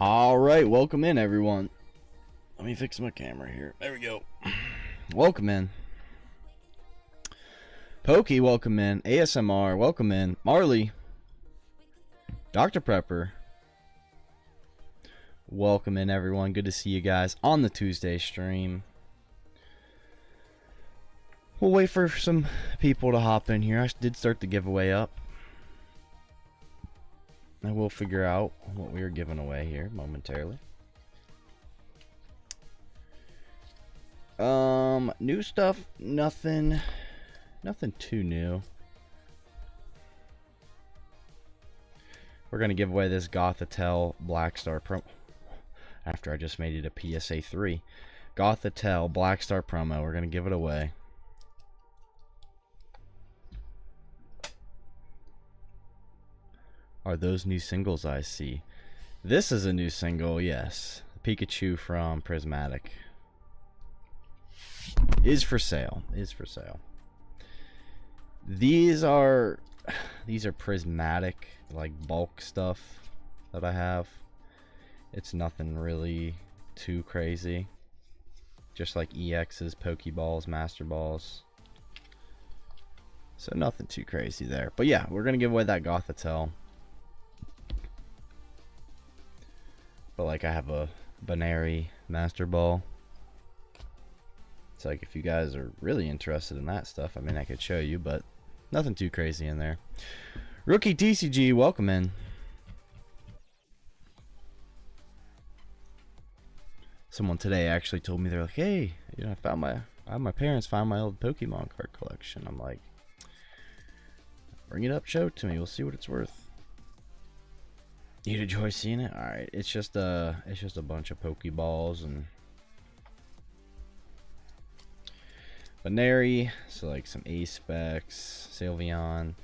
Alright, welcome in everyone. Let me fix my camera here. There we go. Welcome in. Pokey, welcome in. ASMR, welcome in. Marley. Dr. Prepper. Welcome in everyone. Good to see you guys on the Tuesday stream. We'll wait for some people to hop in here. I did start the giveaway up. I will figure out what we are giving away here momentarily. New stuff, nothing too new. We're gonna give away this Gothitelle Blackstar promo after I just made it a PSA 3. Gothitelle Blackstar promo. We're gonna give it away. Are those new singles I see? This is a new single, yes. Pikachu from Prismatic is for sale. These are Prismatic, like, bulk stuff that I have. It's nothing really too crazy. Just like EXs, Pokeballs, Master Balls. So nothing too crazy there. But yeah, we're gonna give away that Gothitelle. But like, I have a Binary Master Ball. It's like, if you guys are really interested in that stuff, I mean, I could show you, but nothing too crazy in there. Rookie TCG, welcome in. Someone today actually told me, they're like, hey, you know, I had my parents find my old Pokemon card collection. I'm like, bring it up, show it to me, we'll see what it's worth. You'd enjoy seeing it? Alright, it's just a bunch of Pokeballs and Binary, so like some A-Specs, Sylveon.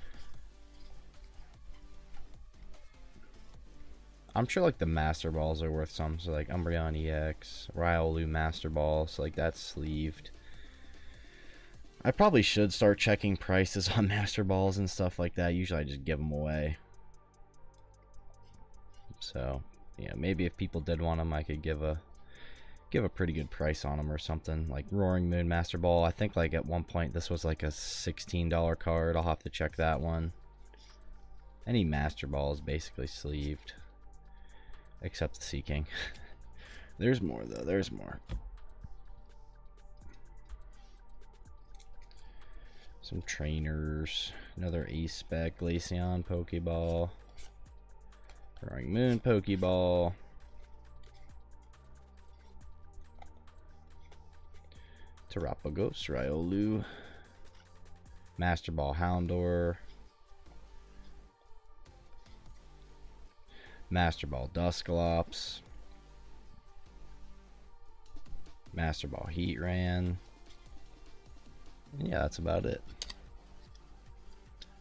I'm sure like the Master Balls are worth some, so like Umbreon EX, Riolu Master Ball, so like that's sleeved. I probably should start checking prices on Master Balls and stuff like that. Usually I just give them away. So, yeah, maybe if people did want them, I could give a pretty good price on them or something. Like Roaring Moon Master Ball, I think like at one point this was like a $16 card. I'll have to check that one. Any Master Ball is basically sleeved, except the Seeking. There's more though. There's more. Some trainers. Another A-Spec Glaceon Pokeball. Roaring Moon Pokeball. Terapagos, Riolu. Master Ball Houndour. Master Ball Dusclops. Master Ball Heatran. Yeah, that's about it.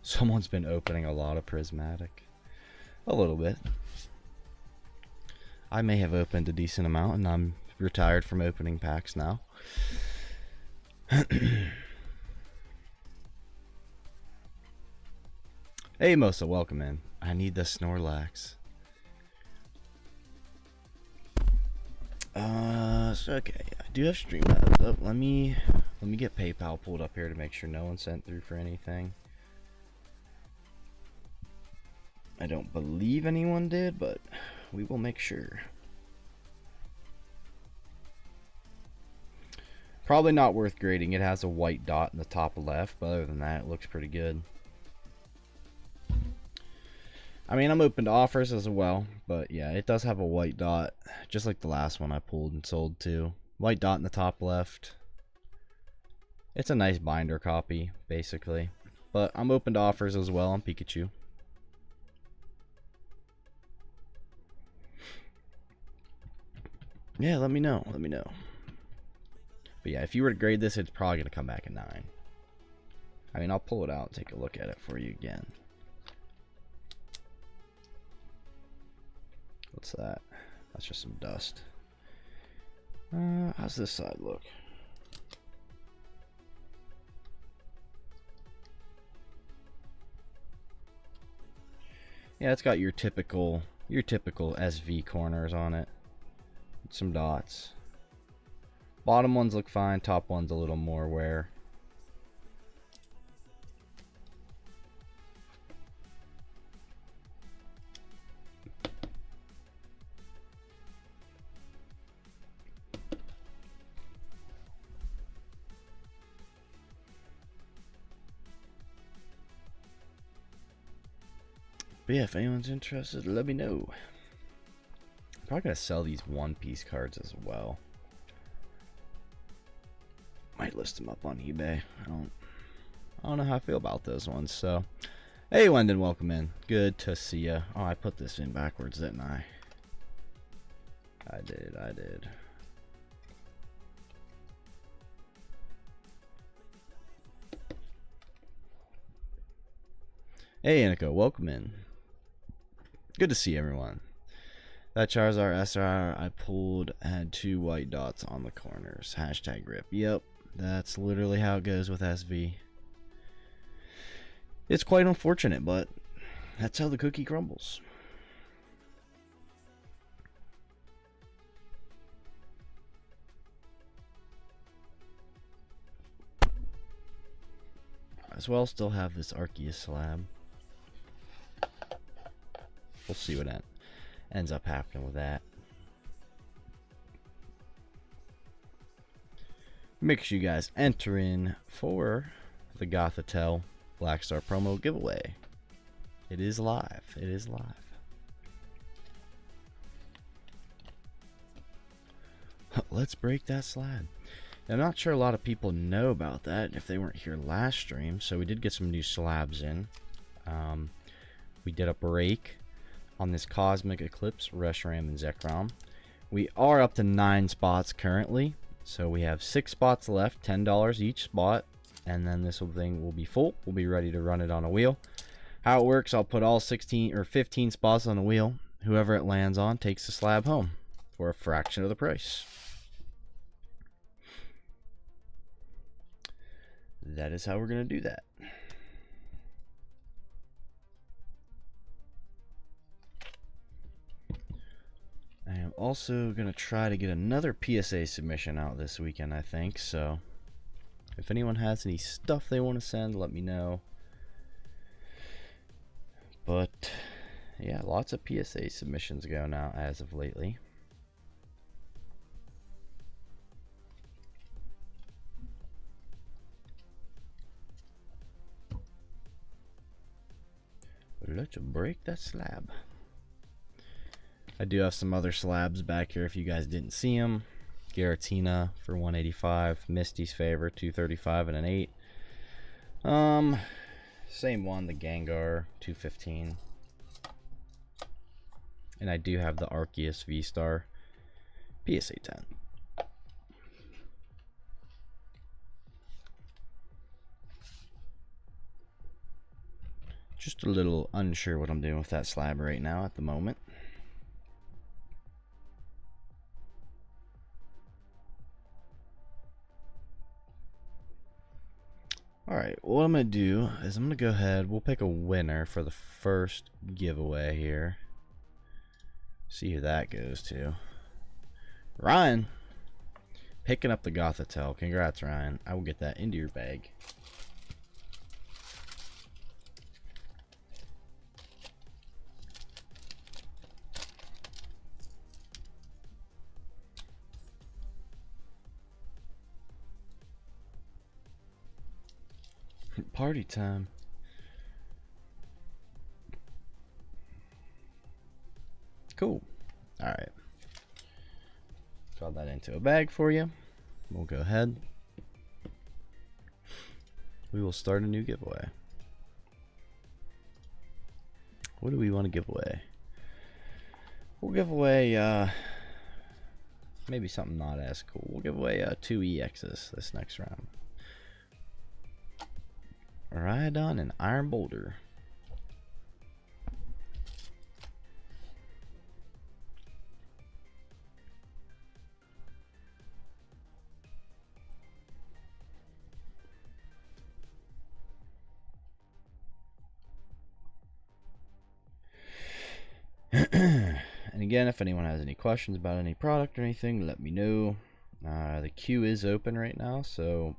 Someone's been opening a lot of Prismatic. A little bit. I may have opened a decent amount, and I'm retired from opening packs now. Hey Mosa, welcome in. I need the Snorlax. So okay, I do have Streamlabs up. Let me get PayPal pulled up here to make sure no one sent through for anything. I don't believe anyone did, but we will make sure. Probably not worth grading. It has a white dot in the top left, but other than that, it looks pretty good. I mean, I'm open to offers as well, but yeah, it does have a white dot, just like the last one I pulled and sold too. White dot in the top left. It's a nice binder copy, basically. But I'm open to offers as well on Pikachu. Yeah, let me know. Let me know. But yeah, if you were to grade this, it's probably going to come back a 9. I mean, I'll pull it out and take a look at it for you again. What's that? That's just some dust. How's this side look? Yeah, it's got your typical Your typical SV corners on it. Some dots. Bottom ones look fine, top one's a little more wear. But yeah, if anyone's interested, let me know. I'm probably gonna sell these one-piece cards as well. Might list them up on eBay. I don't know how I feel about those ones. So, hey, Wendon, welcome in. Good to see ya. Oh, I put this in backwards, didn't I? I did. Hey, Anika, welcome in. Good to see everyone. That Charizard SR I pulled had 2 white dots on the corners. Hashtag rip. Yep, that's literally how it goes with SV. It's quite unfortunate, but that's how the cookie crumbles. As well, still have this Arceus slab. We'll see what ends up happening with that. Make sure you guys enter in for the Gothitelle Black Star promo giveaway. It is live. It is live. Let's break that slab. Now, I'm not sure a lot of people know about that if they weren't here last stream. So we did get some new slabs in. We did a break on this Cosmic Eclipse, Reshiram and Zekrom. We are up to 9 spots currently. So we have 6 spots left, $10 each spot. And then this thing will be full. We'll be ready to run it on a wheel. How it works, I'll put all 16 or 15 spots on the wheel. Whoever it lands on takes the slab home for a fraction of the price. That is how we're going to do that. I am also going to try to get another PSA submission out this weekend, I think. So if anyone has any stuff they want to send, let me know. But yeah, lots of PSA submissions going out as of lately. Let's break that slab. I do have some other slabs back here if you guys didn't see them. Giratina for 185, Misty's Favor 235 and an 8. Same one, the Gengar 215. And I do have the Arceus Vstar PSA 10. Just a little unsure what I'm doing with that slab right now at the moment. Alright, what I'm going to do is I'm going to go ahead, we'll pick a winner for the first giveaway here. See who that goes to. Ryan! Picking up the Gothitelle. Congrats, Ryan. I will get that into your bag. Party time. Cool. Alright. Draw that into a bag for you. We'll go ahead. We will start a new giveaway. What do we want to give away? We'll give away maybe something not as cool. We'll give away 2 EXs this next round. Rhydon and Iron Boulder. again, if anyone has any questions about any product or anything, let me know. The queue is open right now, so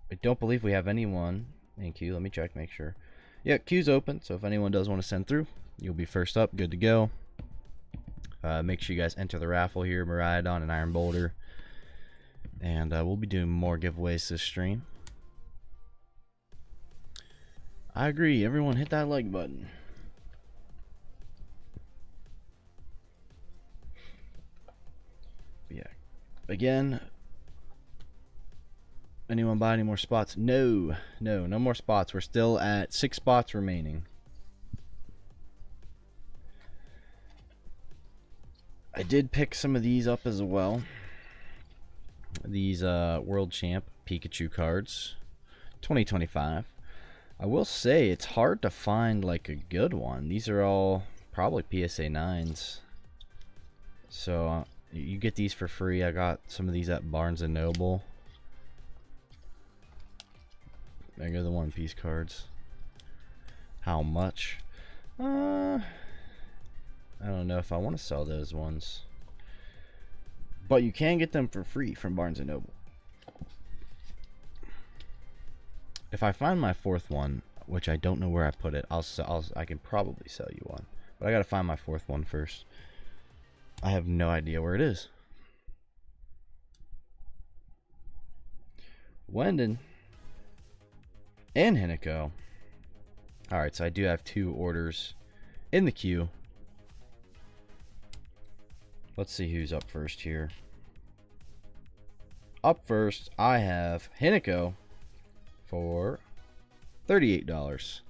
I don't believe we have anyone in queue. Let me check, make sure. Yeah, queue's open, so if anyone does want to send through, you'll be first up, good to go. Make sure you guys enter the raffle here, Miraidon and Iron Boulder. And we'll be doing more giveaways this stream. I agree, everyone hit that like button. Yeah. Again, anyone buy any more spots? No more spots. We're still at 6 spots remaining. I did pick some of these up as well. These World Champ Pikachu cards, 2025. I will say it's hard to find like a good one. These are all probably PSA 9s. So you get these for free. I got some of these at Barnes & Noble. There go the One Piece cards. How much? I don't know if I want to sell those ones. But you can get them for free from Barnes & Noble. If I find my 4th one, which I don't know where I put it, I can probably sell you one. But I gotta find my 4th one first. I have no idea where it is. Wendon and Hinico. Alright, so I do have 2 orders in the queue. Let's see who's up first here. Up first, I have Hinico for $38.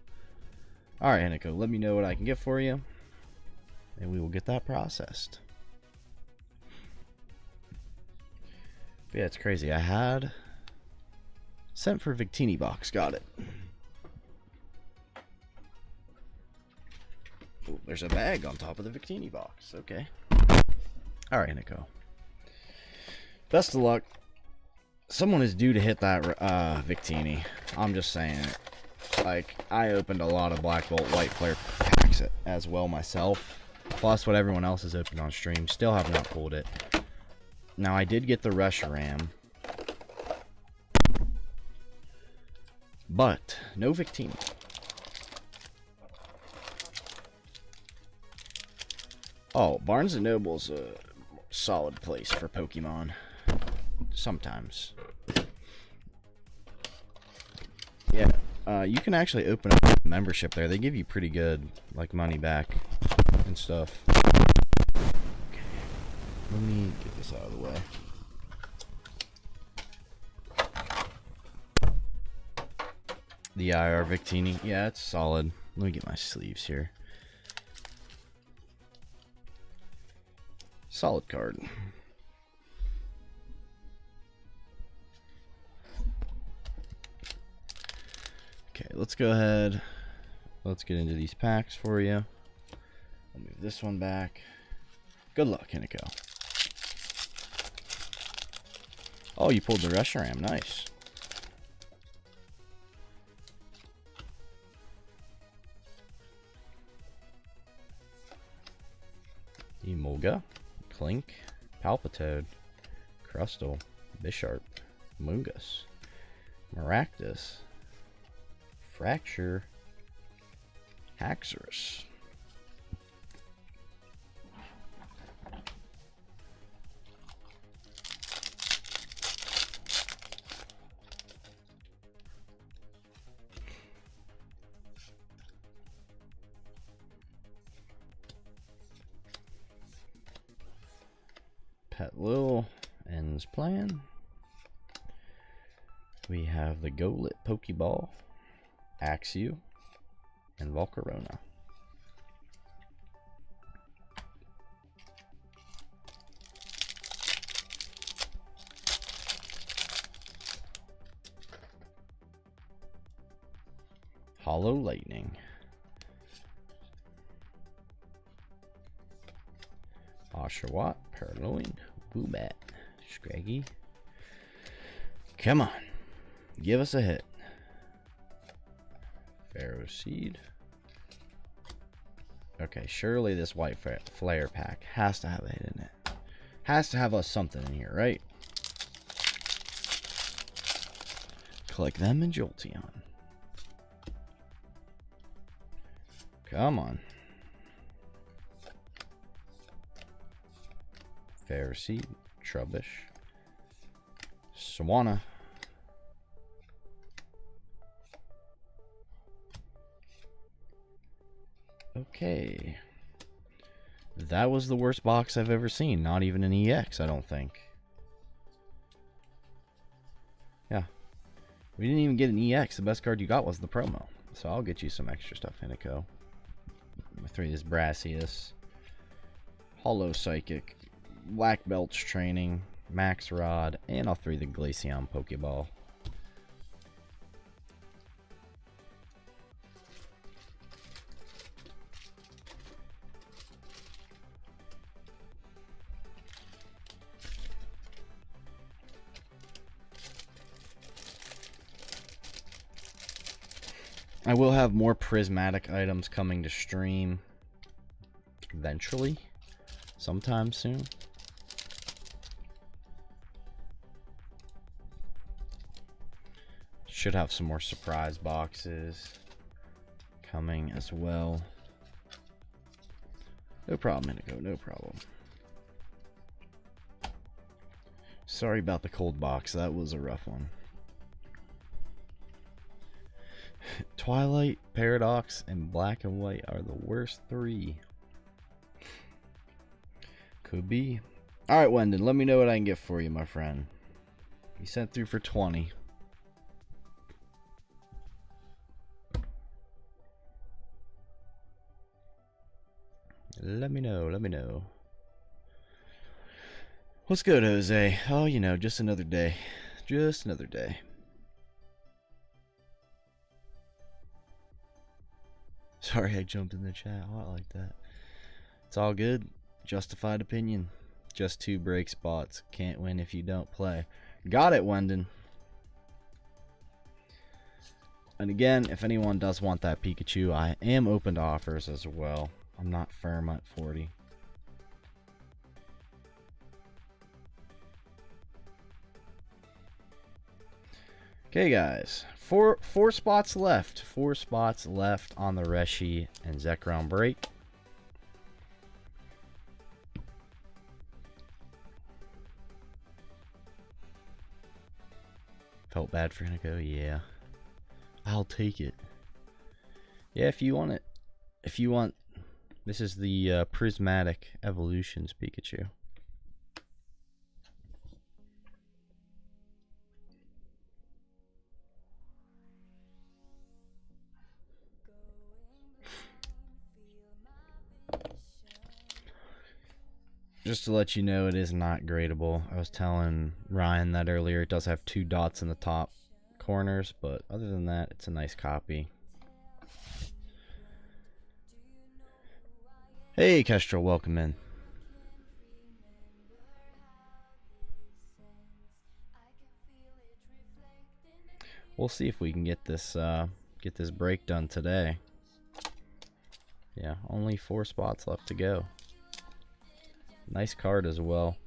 Alright, Hinico, let me know what I can get for you, and we will get that processed. But yeah, it's crazy. I had sent for Victini box. Got it. Ooh, there's a bag on top of the Victini box. Okay. Alright, Hinico. Best of luck. Someone is due to hit that Victini. I'm just saying it. Like, I opened a lot of Black Bolt White Flare packs as well myself. Plus what everyone else has opened on stream. Still have not pulled it. Now, I did get the Reshiram. But, no Victini. Oh, Barnes & Noble's a solid place for Pokemon. Sometimes. Yeah, you can actually open up a membership there. They give you pretty good, like, money back and stuff. Okay, let me get this out of the way. The IR Victini, yeah, it's solid. Let me get my sleeves here. Solid card. Okay, let's go ahead. Let's get into these packs for you. I'll move this one back. Good luck, Hinico. Oh, you pulled the Reshiram. Nice. Emolga, Clink, Palpitoad, Crustle, Bisharp, Mungus, Maractus, Fracture, Haxorus. Petlil ends plan. We have the Golett Pokeball, Axew, and Volcarona. Hollow Lightning. Oshawott, Purloin, Woobat, Scraggy. Come on. Give us a hit. Pharaoh Seed. Okay, surely this white flare pack has to have it in it. Has to have us something in here, right? Collect them and Jolteon. Come on. Pharisee, Trubbish, Swanna. Okay. That was the worst box I've ever seen. Not even an EX, I don't think. Yeah. We didn't even get an EX. The best card you got was the promo. So I'll get you some extra stuff, Hinico. I'm gonna throw this Brassius. Hollow Psychic. Black Belt's Training. Max Rod. And I'll throw the Glaceon Pokeball. I will have more prismatic items coming to stream eventually, sometime soon. Should have some more surprise boxes coming as well. No problem, Indigo, no problem. Sorry about the cold box, that was a rough one. Twilight, Paradox, and Black and White are the worst three. Could be. Alright, Wendon, let me know what I can get for you, my friend. You sent through for 20. Let me know, let me know. What's good, Jose? Oh, you know, just another day. Just another day. Sorry I jumped in the chat. Oh, I like that. It's all good. Justified opinion. Just 2 break spots. Can't win if you don't play. Got it, Wendon. And again, if anyone does want that Pikachu, I am open to offers as well. I'm not firm at 40. Okay, guys. Four spots left. 4 spots left on the Reshi and Zekrom break. Felt bad for Hinico, yeah. I'll take it. Yeah, if you want it. If you want... This is the Prismatic Evolutions Pikachu. Just to let you know, it is not gradable. I was telling Ryan that earlier. It does have 2 dots in the top corners, but other than that, it's a nice copy. Hey, Kestrel, welcome in. We'll see if we can get this break done today. Yeah, only 4 spots left to go. Nice card as well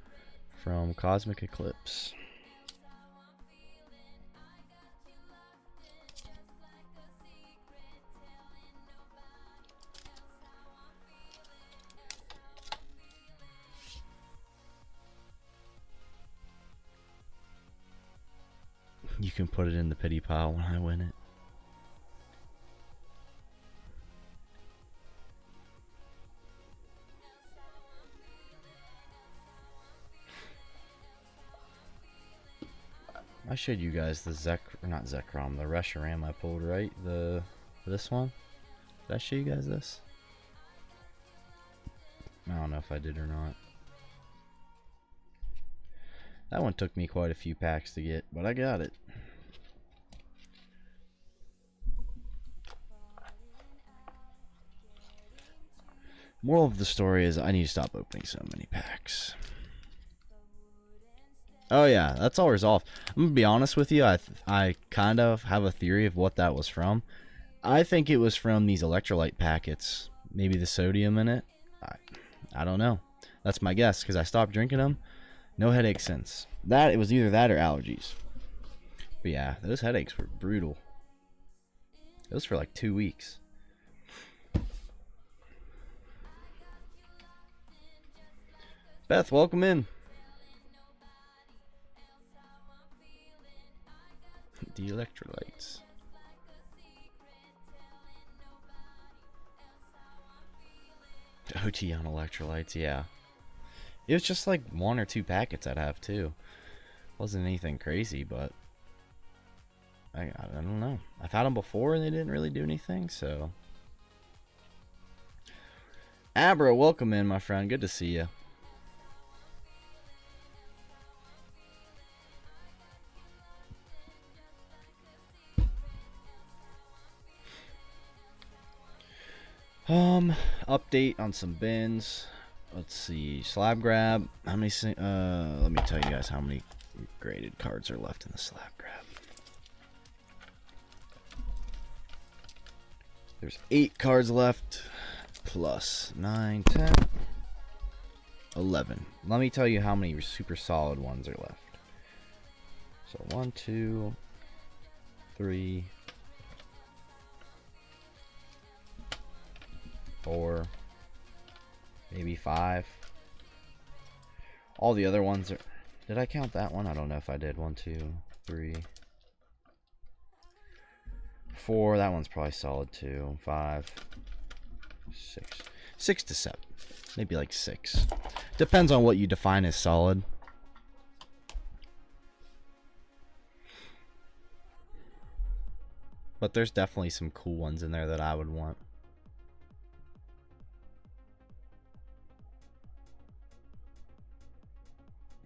from Cosmic Eclipse. You can put it in the pity pile when I win it. I showed you guys the not Zekrom, the Reshiram I pulled, right? This one? Did I show you guys this? I don't know if I did or not. That one took me quite a few packs to get, but I got it. Moral of the story is I need to stop opening so many packs. Oh yeah, that's all resolved. I'm gonna be honest with you. I kind of have a theory of what that was from. I think it was from these electrolyte packets Maybe the sodium in it. I don't know. That's my guess because I stopped drinking them. No headaches since. It was either that or allergies. But yeah, those headaches were brutal. It was for like 2 weeks. Beth, welcome in. The electrolytes. OT on electrolytes, yeah. It was just like 1 or 2 packets I'd have too. Wasn't anything crazy, but I don't know. I've had them before and they didn't really do anything, so. Abra, welcome in, my friend. Good to see you. Update on some bins. Let's see. Slab Grab. How many? Let me tell you guys how many graded cards are left in the Slab Grab. There's 8 cards left, plus 9, 10, 11. Let me tell you how many super solid ones are left. So 1, 2, 3, 4, maybe 5. All the other ones are. Did I count that one? I don't know if I did. 1, 2, 3, 4. That one's probably solid too. 5, 6. 6 to 7. Maybe like 6. Depends on what you define as solid. But there's definitely some cool ones in there that I would want.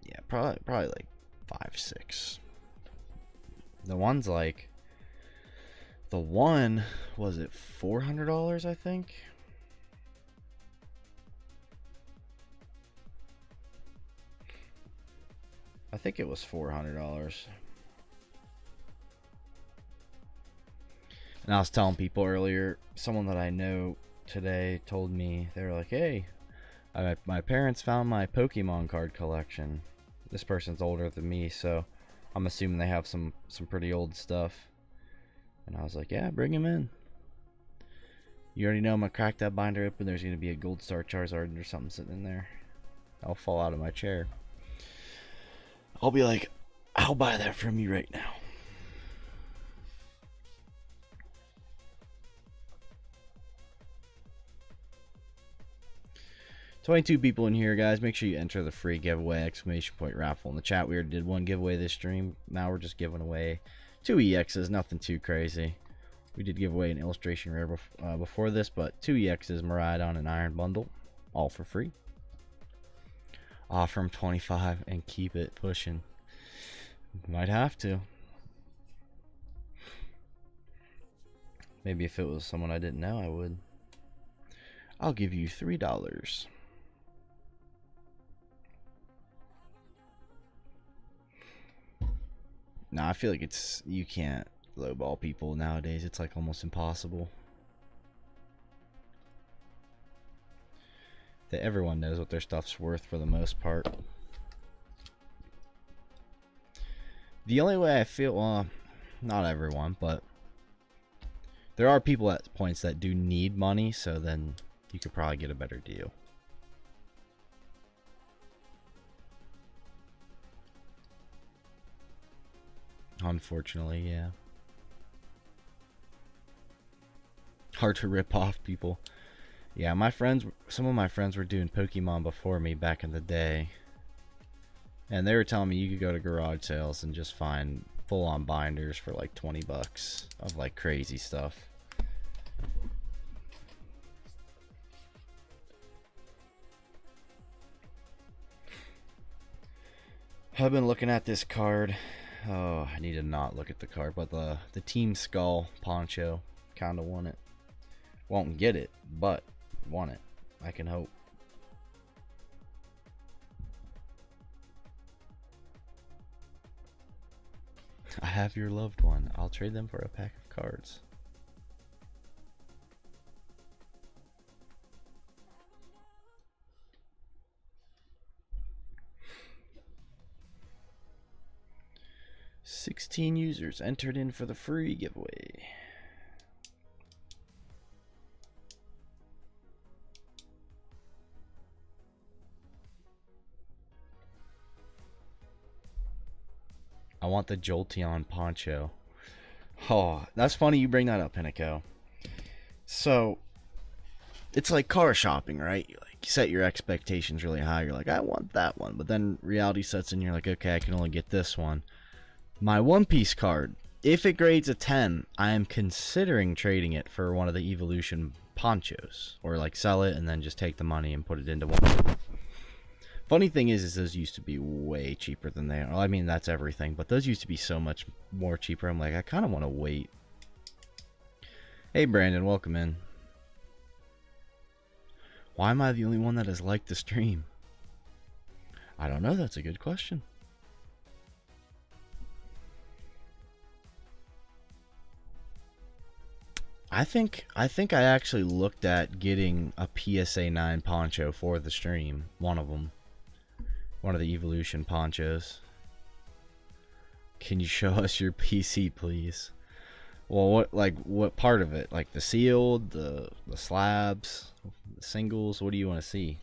Yeah, probably like 5, 6. The one's like, the one was it $400, I think. I think it was $400. And I was telling people earlier, someone that I know today told me, they were like, hey, my parents found my Pokemon card collection. This person's older than me, so I'm assuming they have some pretty old stuff. And I was like, yeah, bring him in. You already know I'm gonna crack that binder open. There's gonna be a Gold Star Charizard or something sitting in there. I'll fall out of my chair. I'll be like, I'll buy that from you right now. $22 people in here, guys. Make sure you enter the free giveaway ! Raffle in the chat. We already did one giveaway this stream. Now we're just giving away 2 EXs. Nothing too crazy. We did give away an illustration rare before this, but 2 EXs, Miraidon and Iron Bundle, all for free. Offer them 25 and keep it pushing. Might have to. Maybe if it was someone I didn't know, I would. I'll give you $3. Nah, I feel like you can't lowball people nowadays. It's like almost impossible. That everyone knows what their stuff's worth for the most part. The only way I feel, well, not everyone, but there are people at points that do need money, so then you could probably get a better deal. Unfortunately, yeah. Hard to rip off people. Yeah, some of my friends were doing Pokemon before me back in the day. And they were telling me you could go to garage sales and just find full-on binders for like 20 bucks of like crazy stuff. I've been looking at this card. Oh, I need to not look at the card, but the Team Skull poncho. Kinda want it. Won't get it, but want it. I can hope. I have your loved one. I'll trade them for a pack of cards. 16 users entered in for the free giveaway. I want the Jolteon poncho. Oh, that's funny you bring that up, Hinico. So, it's like car shopping, right? You set your expectations really high. You're like, I want that one. But then reality sets in. You're like, okay, I can only get this one. My One Piece card, if it grades a 10, I am considering trading it for one of the Evolution ponchos. Or like sell it and then just take the money and put it into one. Funny thing is those used to be way cheaper than they are. Well, I mean, that's everything. But those used to be so much more cheaper. I'm like, I kind of want to wait. Hey, Brandon, welcome in. Why am I the only one that has liked the stream? I don't know. That's a good question. I think I actually looked at getting a PSA 9 poncho for the stream. One of them. One of the Evolution ponchos. Can you show us your PC, please? Well, what part of it? Like the sealed, the slabs, the singles? What do you want to see?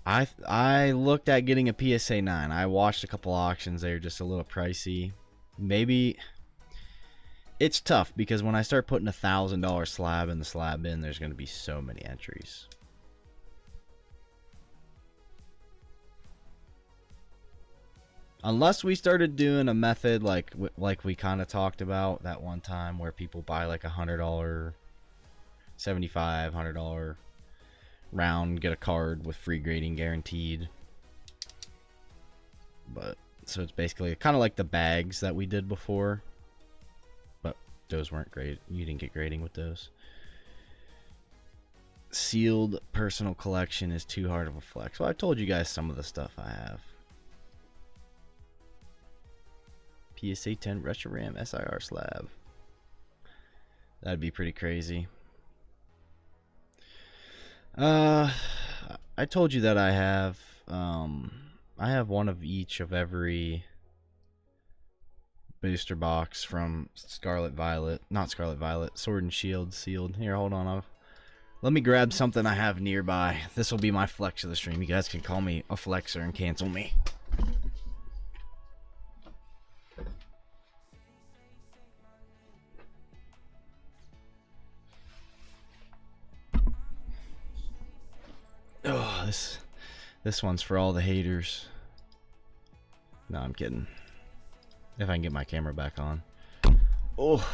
I looked at getting a PSA 9. I watched a couple auctions. They were just a little pricey. Maybe it's tough because when I start putting $1,000 slab in the slab bin, there's going to be so many entries. Unless we started doing a method like we kind of talked about that one time where people buy like $100, $75, $100 round, get a card with free grading guaranteed. But so it's basically kind of like the bags that we did before, but those weren't great. You didn't get grading with those. Sealed personal collection is too hard of a flex. Well, I told you guys some of the stuff I have. PSA 10 Reshiram SIR slab. That'd be pretty crazy. I told you that I have one of each of every booster box from Scarlet Violet, not Scarlet Violet, Sword and Shield sealed. Here, hold on. Let me grab something I have nearby. This will be my flex of the stream. You guys can call me a flexer and cancel me. Oh, this one's for all the haters. No, I'm kidding. If I can get my camera back on. Oh.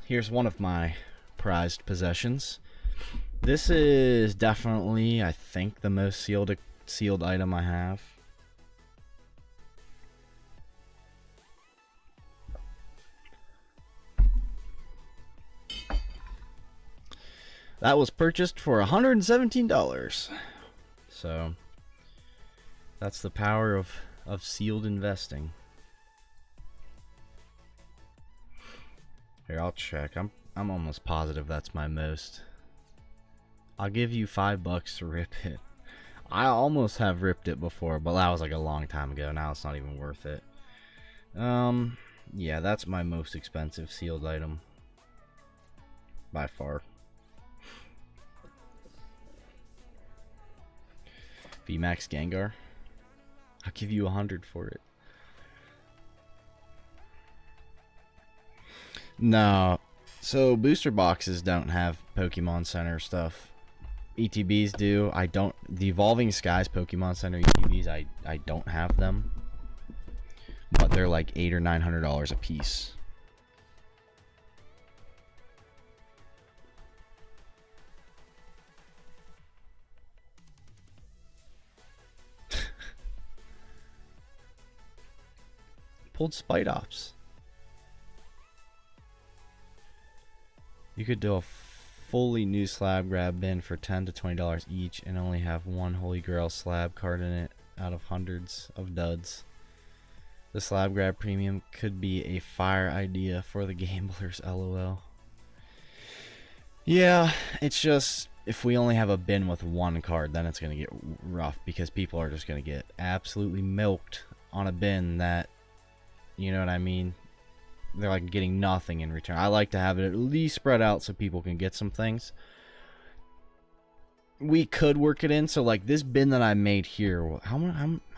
Here's one of my prized possessions. This is definitely, I think, the most sealed item I have. That was purchased for $117. So that's the power of sealed investing. Here, I'll check. I'm almost positive that's my most. I'll give you $5 to rip it. I almost have ripped it before, but that was like a long time ago. Now it's not even worth it. Yeah, that's my most expensive sealed item by far. VMAX Gengar. I'll give you 100 for it. No. So booster boxes don't have Pokemon Center stuff. ETBs do. I don't. The Evolving Skies Pokemon Center ETBs, I don't have them. But they're like $800 or $900 a piece. Pulled Spite Ops. You could do a fully new Slab Grab bin for $10 to $20 each and only have one Holy Grail slab card in it out of hundreds of duds. The Slab Grab premium could be a fire idea for the gamblers, lol. Yeah, it's just if we only have a bin with one card, then it's going to get rough because people are just going to get absolutely milked on a bin that, you know what I mean? They're like getting nothing in return. I like to have it at least spread out so people can get some things. We could work it in, so like this bin that I made here, how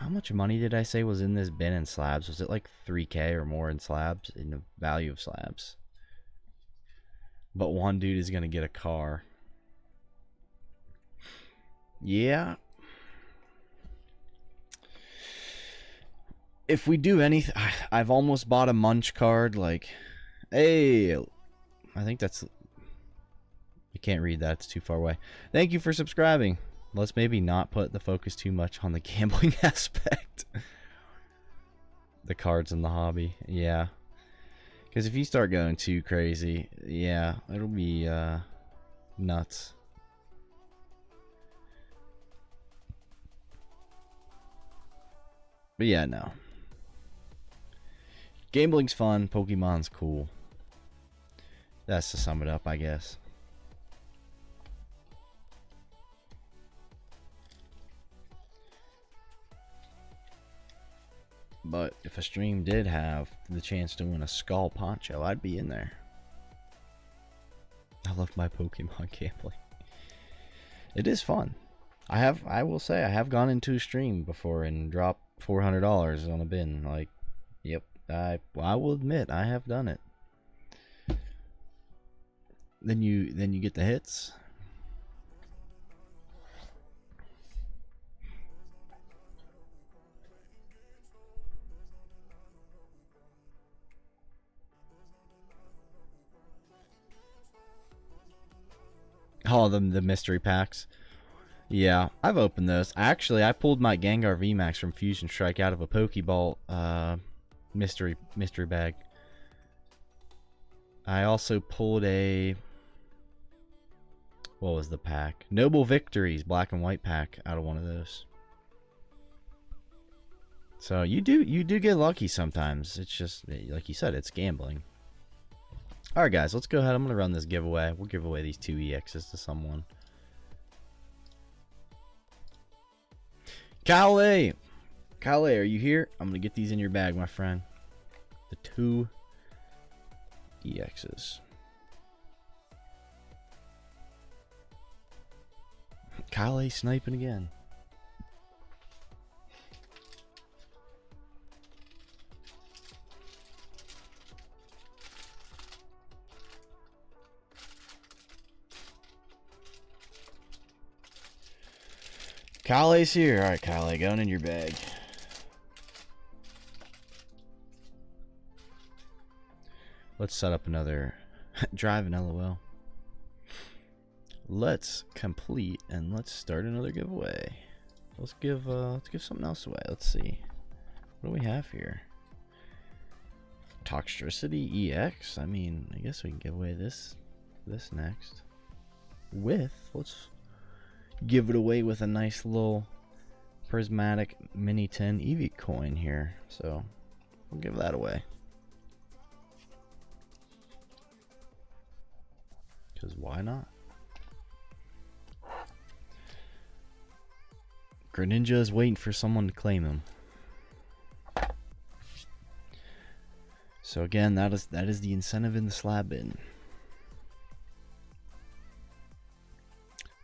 much money did I say was in this bin in slabs? Was it like 3K or more in slabs, in the value of slabs? But one dude is gonna get a car. Yeah. If we do anything, I've almost bought a munch card. Like, hey, I think that's. You can't read that, it's too far away. Thank you for subscribing. Let's maybe not put the focus too much on the gambling aspect. The cards in the hobby, yeah. Because if you start going too crazy, yeah, it'll be nuts. But yeah, no. Gambling's fun, Pokemon's cool. That's to sum it up, I guess. But if a stream did have the chance to win a skull poncho, I'd be in there. I love my Pokemon gambling. It is fun. I will say, I have gone into a stream before and dropped $400 on a bin. Like, yep, I will admit I have done it. Then you get the hits. Oh, the mystery packs. Yeah, I've opened those. Actually, I pulled my Gengar VMAX from Fusion Strike out of a Pokeball mystery bag. I also pulled a, what was the pack? Noble Victories black and white pack out of one of those. So you do get lucky sometimes. It's just like you said, it's gambling. Alright guys, let's go ahead. I'm going to run this giveaway. We'll give away these 2 EXs to someone. Kale, are you here? I'm going to get these in your bag, my friend. The 2 EXs. Kale sniping again. Kale's here. Alright, Kale, going in your bag. Let's set up another drive and LOL. Let's complete and let's start another giveaway. Let's give something else away. Let's see. What do we have here? Toxtricity EX. I mean, I guess we can give away this next. Let's give it away with a nice little prismatic mini 10 Eevee coin here. So we'll give that away. Because why not? Greninja is waiting for someone to claim him. So again, that is the incentive in the slab bin.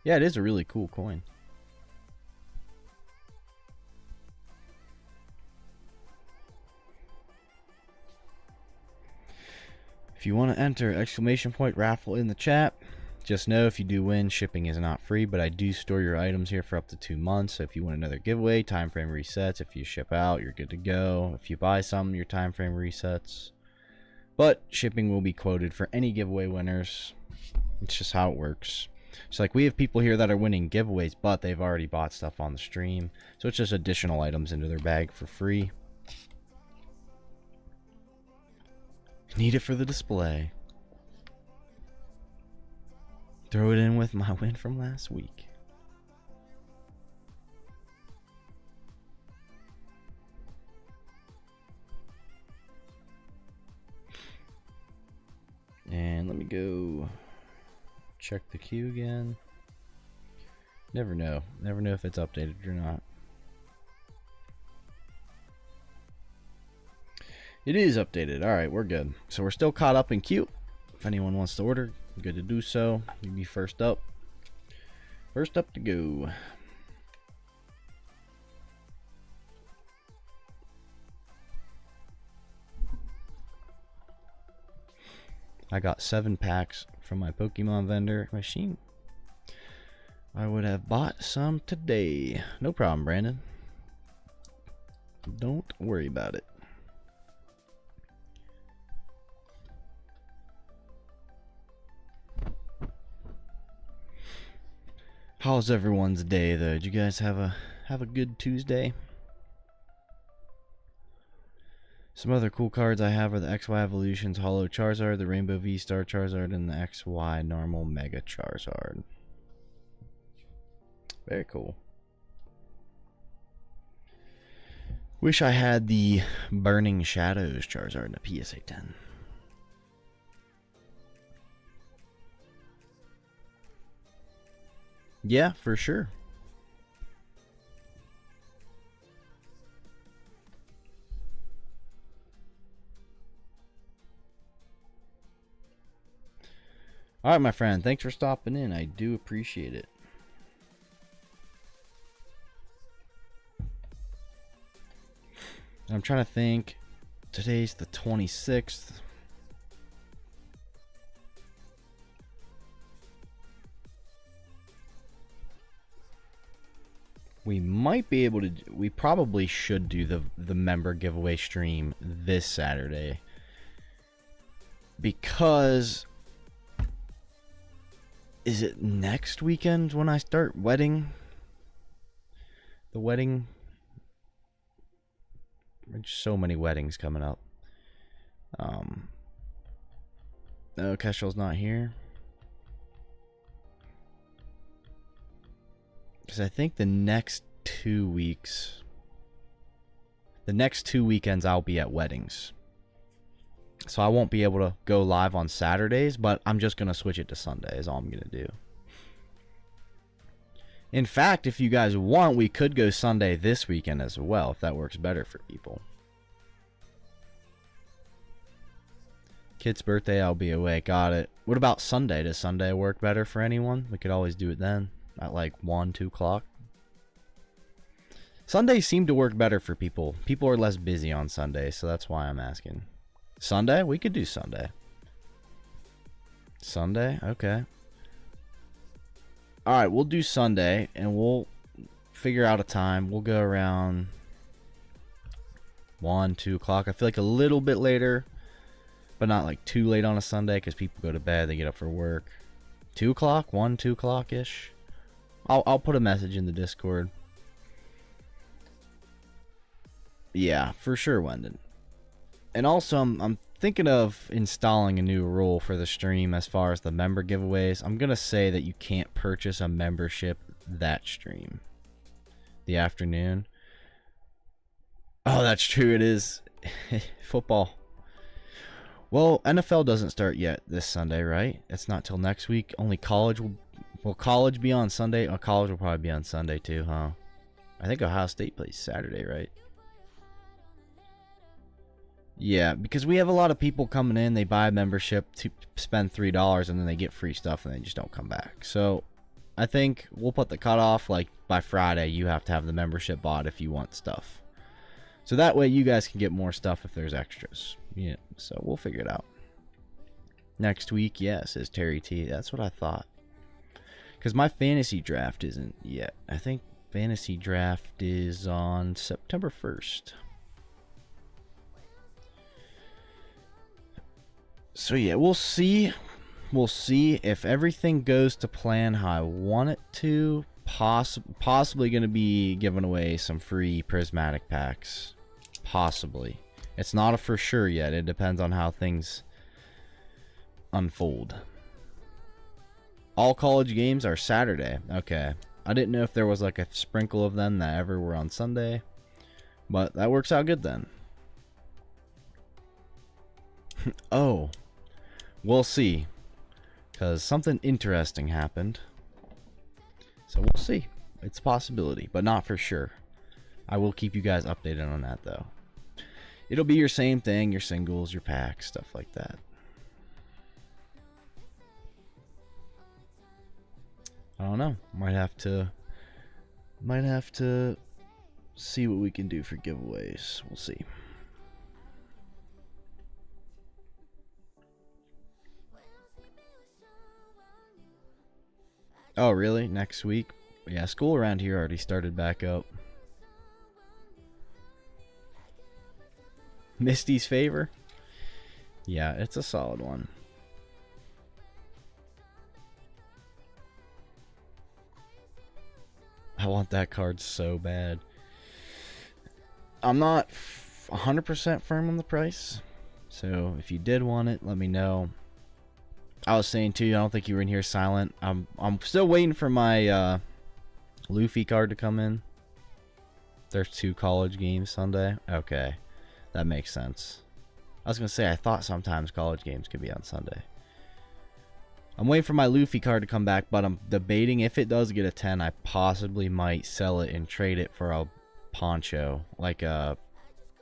Yeah, it is a really cool coin. If you want to enter exclamation point raffle in the chat, just know if you do win, shipping is not free, but I do store your items here for up to 2 months. So if you want another giveaway, time frame resets. If you ship out, you're good to go. If you buy some, your time frame resets. But shipping will be quoted for any giveaway winners. It's just how it works. So like we have people here that are winning giveaways, but they've already bought stuff on the stream. So it's just additional items into their bag for free. Need it for the display. Throw it in with my win from last week. And let me go check the queue again. Never know. Never know if it's updated or not. It is updated. Alright, we're good. So we're still caught up in queue. If anyone wants to order, good to do so. You'll be first up. First up to go. I got 7 packs from my Pokemon vendor machine. I would have bought some today. No problem, Brandon. Don't worry about it. How's everyone's day though? Did you guys have a good Tuesday? Some other cool cards I have are the XY Evolutions Holo Charizard, the Rainbow Vstar Charizard, and the XY Normal Mega Charizard. Very cool. Wish I had the Burning Shadows Charizard in a PSA 10. Yeah, for sure. Alright, my friend. Thanks for stopping in. I do appreciate it. I'm trying to think. Today's the 26th. We might be able to. We probably should do the member giveaway stream this Saturday. Because. Is it next weekend when I start wedding? The wedding. There's so many weddings coming up. No, Keshel's not here. Because I think the next 2 weeks. The next 2 weekends I'll be at weddings. So I won't be able to go live on Saturdays, but I'm just going to switch it to Sunday is all I'm going to do. In fact, if you guys want, we could go Sunday this weekend as well, if that works better for people. Kid's birthday, I'll be away. Got it. What about Sunday? Does Sunday work better for anyone? We could always do it then, at like 1, 2 o'clock. Sundays seem to work better for people. People are less busy on Sundays, so that's why I'm asking. Sunday? We could do Sunday. Sunday? Okay. Alright, we'll do Sunday, and we'll figure out a time. We'll go around 1, 2 o'clock. I feel like a little bit later, but not like too late on a Sunday, because people go to bed, they get up for work. 2 o'clock? 1, 2 o'clock-ish? I'll put a message in the Discord. Yeah, for sure, Wendon. And also, I'm thinking of installing a new rule for the stream as far as the member giveaways. I'm going to say that you can't purchase a membership that stream. The afternoon. Oh, that's true. It is. Football. Well, NFL doesn't start yet this Sunday, right? It's not till next week. Only college will... Will college be on Sunday? Oh, college will probably be on Sunday too, huh? I think Ohio State plays Saturday, right? Yeah, because we have a lot of people coming in, they buy a membership to spend $3 and then they get free stuff and they just don't come back. So I think we'll put the cutoff like by Friday. You have to have the membership bought if you want stuff. So that way you guys can get more stuff if there's extras. Yeah, so we'll figure it out. Next week, yeah, says Terry T. That's what I thought. Because my fantasy draft isn't yet. I think fantasy draft is on September 1st. So yeah, we'll see. We'll see if everything goes to plan how I want it to. Possibly going to be giving away some free prismatic packs. Possibly. It's not a for sure yet. It depends on how things unfold. All college games are Saturday. Okay. I didn't know if there was like a sprinkle of them that ever were on Sunday. But that works out good then. Oh. We'll see. because something interesting happened. So we'll see. It's a possibility, but not for sure. I will keep you guys updated on that, though. It'll be your same thing, your singles, your packs, stuff like that. I don't know. Might have to see what we can do for giveaways. We'll see. Oh, really? Next week? Yeah, school around here already started back up. Misty's favor? Yeah, it's a solid one. I want that card so bad. I'm not 100% firm on the price, so if you did want it, let me know. I was saying too, I don't think you were in here silent. I'm still waiting for my Luffy card to come in. There's 2 college games Sunday. Okay, that makes sense. I was gonna say I thought sometimes college games could be on Sunday. I'm waiting for my Luffy card to come back, but I'm debating if it does get a 10, I possibly might sell it and trade it for a poncho, like a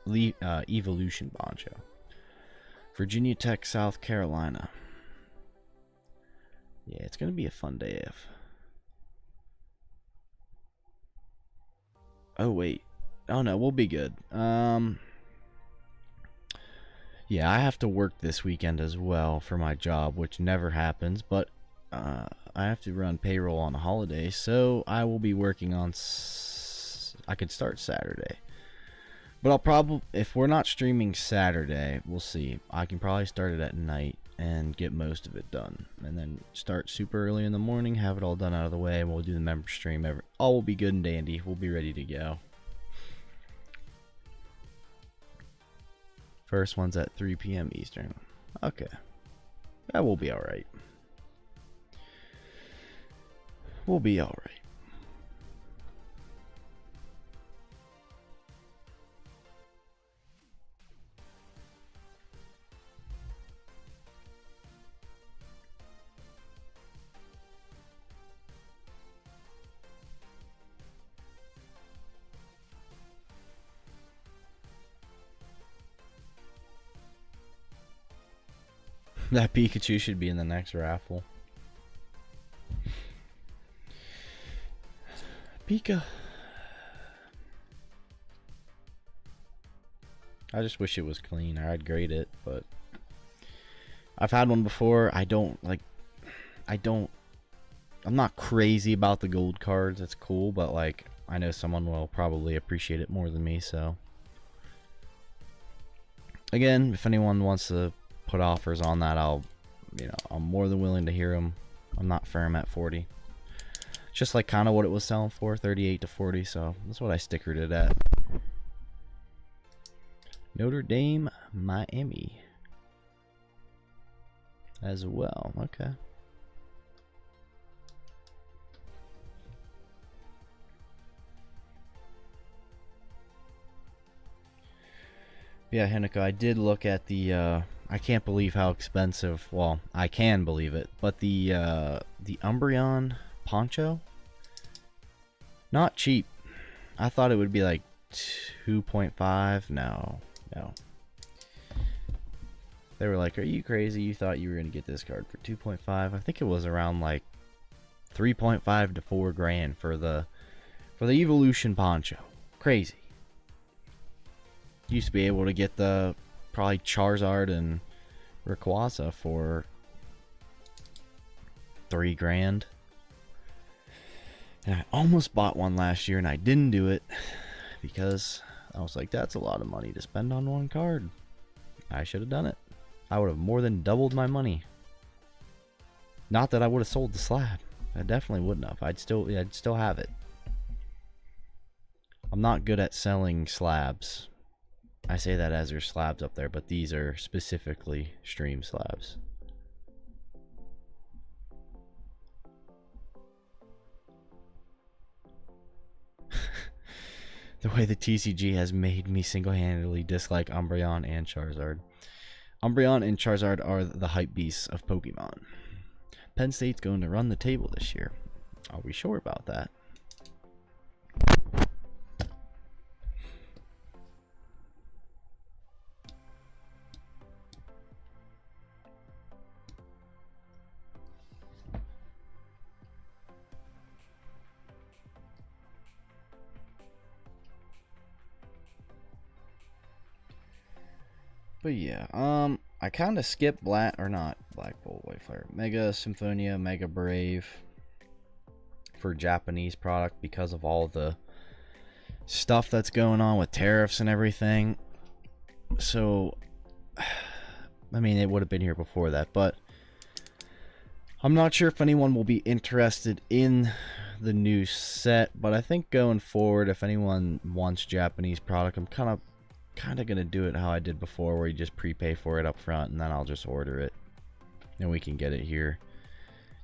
Evolution poncho. Virginia Tech, South Carolina. Yeah, it's gonna be a fun day if. Oh wait. Oh no, we'll be good. Yeah, I have to work this weekend as well for my job, which never happens, but I have to run payroll on a holiday, so I will be working on I could start Saturday. But I'll probably, if we're not streaming Saturday, we'll see. I can probably start it at night and get most of it done, and then start super early in the morning, have it all done out of the way, and we'll do the member stream. All will be good and dandy. We'll be ready to go. First one's at 3 p.m. Eastern. Okay, that will be all right. We'll be all right. That Pikachu should be in the next raffle. Pika. I just wish it was clean, or I'd grade it, but I've had one before. I'm not crazy about the gold cards. It's cool, but like, I know someone will probably appreciate it more than me, so. Again, if anyone wants to put offers on that, I'm more than willing to hear them. I'm not firm at 40. It's just like kind of what it was selling for, 38 to 40, so that's what I stickered it at. Notre Dame, Miami as well. Okay. Yeah, Henneke, I did look at the I can't believe how expensive, well, I can believe it, but the Umbreon poncho, not cheap. I thought it would be like 2.5. No. They were like, are you crazy? You thought you were going to get this card for 2.5? I think it was around like 3.5 to 4 grand for the Evolution poncho. Crazy. Used to be able to get the probably Charizard and Rayquaza for 3 grand. And I almost bought one last year and I didn't do it because I was like, that's a lot of money to spend on one card. I should have done it. I would have more than doubled my money. Not that I would have sold the slab. I definitely wouldn't have. I'd still have it. I'm not good at selling slabs. I say that as there's slabs up there, but these are specifically stream slabs. The way the TCG has made me single-handedly dislike Umbreon and Charizard. Umbreon and Charizard are the hype beasts of Pokemon. Penn State's going to run the table this year. Are we sure about that? But yeah, I kind of skipped Black Bolt Wayflare, Mega Symphonia, Mega Brave for Japanese product because of all the stuff that's going on with tariffs and everything. So, I mean, it would have been here before that, but I'm not sure if anyone will be interested in the new set. But I think going forward, if anyone wants Japanese product, I'm kind of gonna do it how I did before, where you just prepay for it up front and then I'll just order it and we can get it here.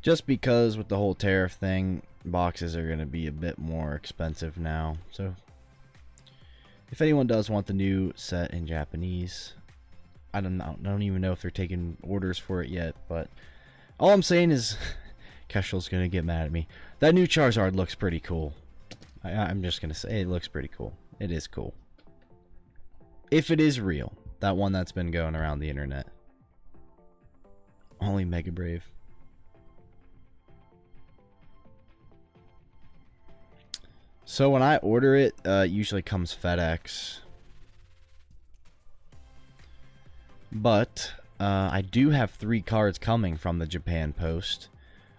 Just because with the whole tariff thing, boxes are gonna be a bit more expensive now. So if anyone does want the new set in Japanese, I don't even know if they're taking orders for it yet, but all I'm saying is Keshel's gonna get mad at me. That new Charizard looks pretty cool. I'm just gonna say it looks pretty cool. It is cool. If it is real, that one that's been going around the internet. Only Mega Brave. So when I order it, usually comes FedEx. But I do have 3 cards coming from the Japan Post.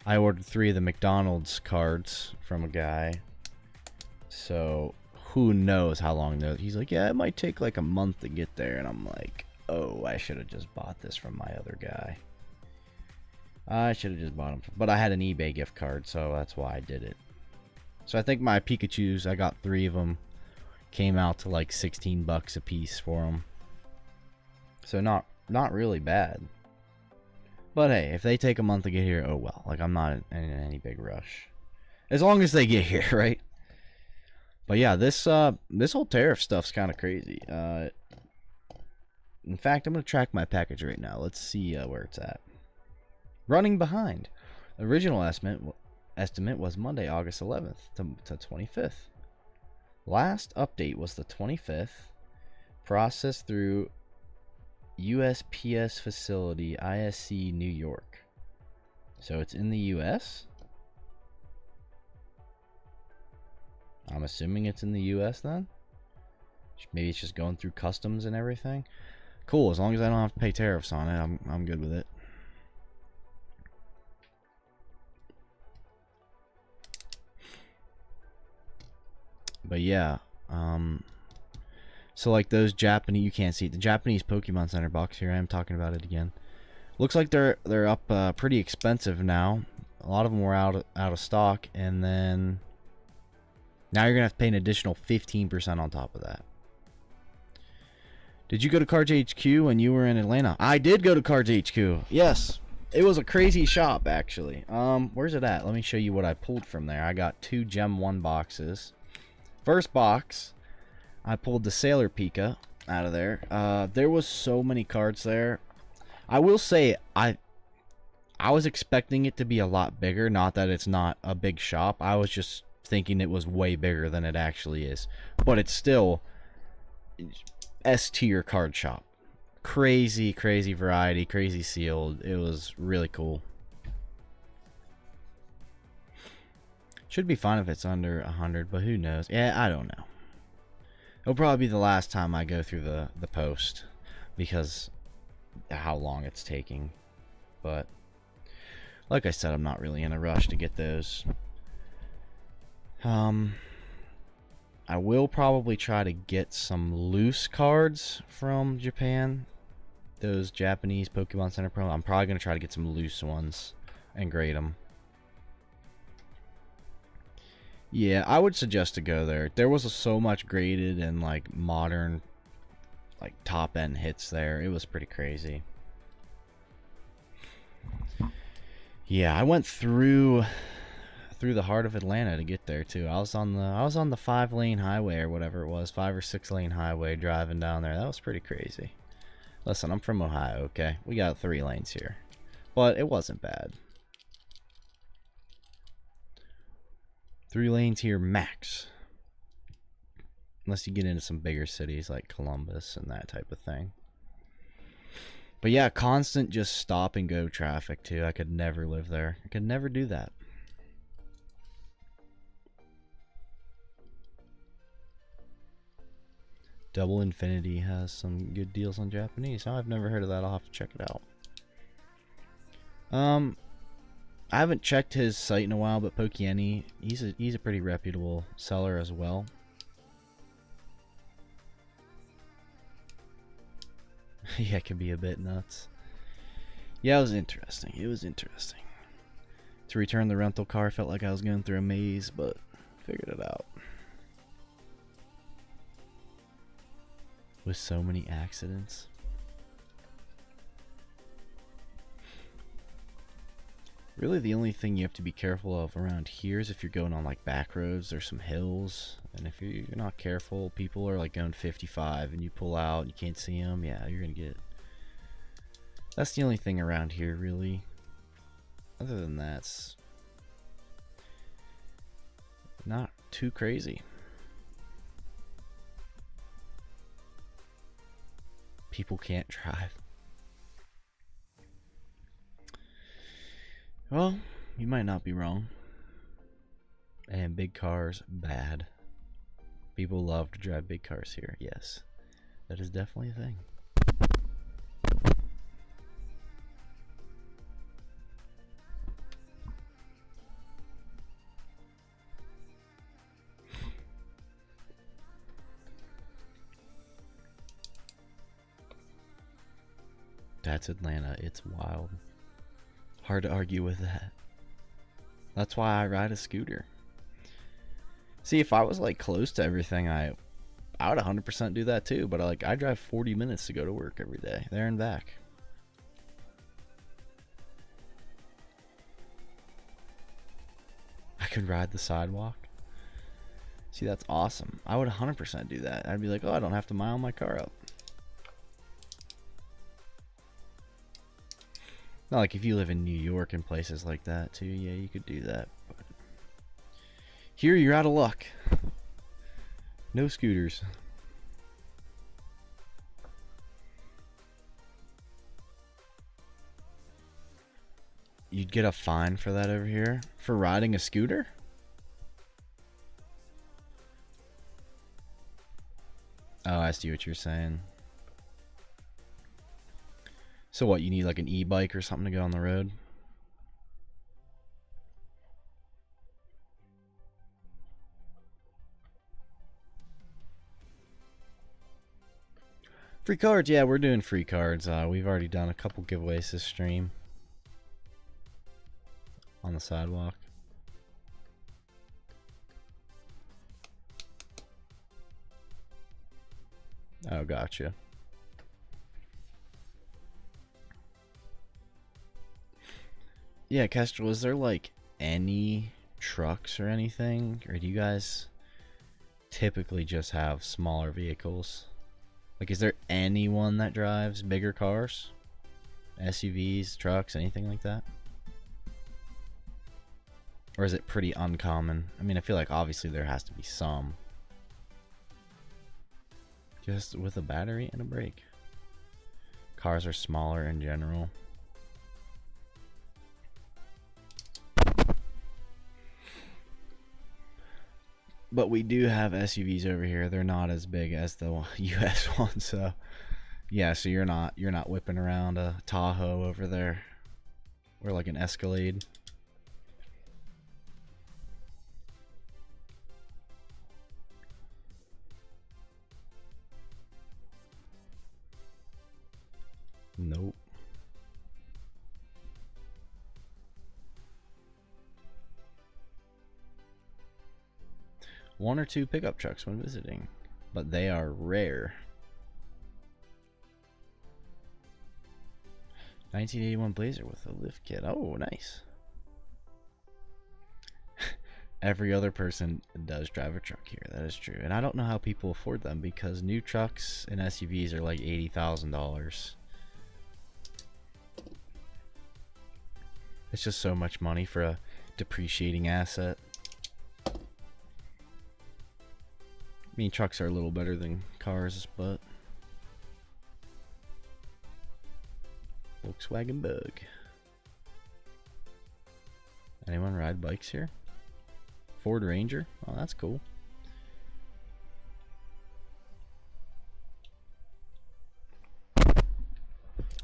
I ordered 3 of the McDonald's cards from a guy. So who knows how long those. He's like, yeah, it might take like a month to get there. And I'm like, oh, I should have just bought this from my other guy. I should have just bought them. But I had an eBay gift card, so that's why I did it. So I think my Pikachus, I got 3 of them. Came out to like 16 bucks a piece for them. So not really bad. But hey, if they take a month to get here, oh well. Like, I'm not in any big rush. As long as they get here, right? But yeah, this whole tariff stuff's kind of crazy. In fact, I'm going to track my package right now. Let's see where it's at. Running behind. Original estimate was Monday, August 11th to 25th. Last update was the 25th. Processed through USPS facility, ISC, New York. So it's in the US? I'm assuming it's in the US then? Maybe it's just going through customs and everything. Cool, as long as I don't have to pay tariffs on it, I'm good with it. But yeah, so like those Japanese, you can't see it, the Japanese Pokemon Center box here, I am talking about it again. Looks like they're up pretty expensive now. A lot of them were out of stock, and then now you're gonna have to pay an additional 15% on top of that. Did you go to Cards HQ when you were in Atlanta? I did go to Cards HQ. Yes, it was a crazy shop actually. Where's it at? Let me show you what I pulled from there. I got 2 Gem 1 boxes. First box, I pulled the Sailor Pika out of there. There was so many cards there. I will say, I was expecting it to be a lot bigger. Not that it's not a big shop. I was just thinking it was way bigger than it actually is. But it's still S-tier card shop. Crazy, crazy variety, crazy sealed. It was really cool. Should be fine if it's under 100, but who knows? Yeah, I don't know. It'll probably be the last time I go through the post because how long it's taking. But like I said, I'm not really in a rush to get those. I will probably try to get some loose cards from Japan. Those Japanese Pokemon Center Pro. I'm probably going to try to get some loose ones and grade them. Yeah, I would suggest to go there. There was so much graded and like modern, like top end hits there. It was pretty crazy. Yeah, I went through the heart of Atlanta to get there too. I was on the 5-lane highway or whatever it was, 5 or 6-lane highway driving down there. That was pretty crazy. Listen, I'm from Ohio, okay? We got 3 lanes here, but it wasn't bad. 3 lanes here max. Unless you get into some bigger cities like Columbus and that type of thing. But yeah, constant just stop and go traffic too. I could never live there. I could never do that. Double Infinity has some good deals on Japanese. Oh, I've never heard of that. I'll have to check it out. I haven't checked his site in a while, but Pokémon, he's a pretty reputable seller as well. Yeah, it can be a bit nuts. Yeah, it was interesting. It was interesting. To return the rental car, felt like I was going through a maze, but figured it out. With so many accidents. Really, the only thing you have to be careful of around here is if you're going on like back roads, there's some hills, and if you're not careful, people are like going 55 and you pull out and you can't see them, yeah, you're gonna get. That's the only thing around here, really. Other than that, it's not too crazy. People can't drive. Well, you might not be wrong. And big cars, bad. People love to drive big cars here. Yes, that is definitely a thing. That's Atlanta. It's wild. Hard to argue with that. That's why I ride a scooter. See, if I was like close to everything, I would 100% do that too. But I drive 40 minutes to go to work every day, there and back. I could ride the sidewalk. See, that's awesome. I would 100% do that. I'd be like, oh, I don't have to mile my car up. Not like if you live in New York and places like that too, yeah, you could do that. But here you're out of luck. No scooters. You'd get a fine for that over here? For riding a scooter? Oh, I see what you're saying. So what, you need like an e-bike or something to go on the road? Free cards, yeah, we're doing free cards. We've already done a couple giveaways this stream. On the sidewalk. Oh, gotcha. Yeah, Kestrel, is there like any trucks or anything? Or do you guys typically just have smaller vehicles? Like, is there anyone that drives bigger cars? SUVs, trucks, anything like that? Or is it pretty uncommon? I mean, I feel like obviously there has to be some. Just with a battery and a brake. Cars are smaller in general. But we do have SUVs over here. They're not as big as the US ones, so yeah, so you're not whipping around a Tahoe over there or like an Escalade. Nope. One or two pickup trucks when visiting, but they are rare. 1981 Blazer with a lift kit. Oh, nice. Every other person does drive a truck here. That is true. And I don't know how people afford them because new trucks and SUVs are like $80,000. It's just so much money for a depreciating asset. mean, trucks are a little better than cars, but Volkswagen Bug. Anyone ride bikes here? Ford Ranger? Oh, that's cool.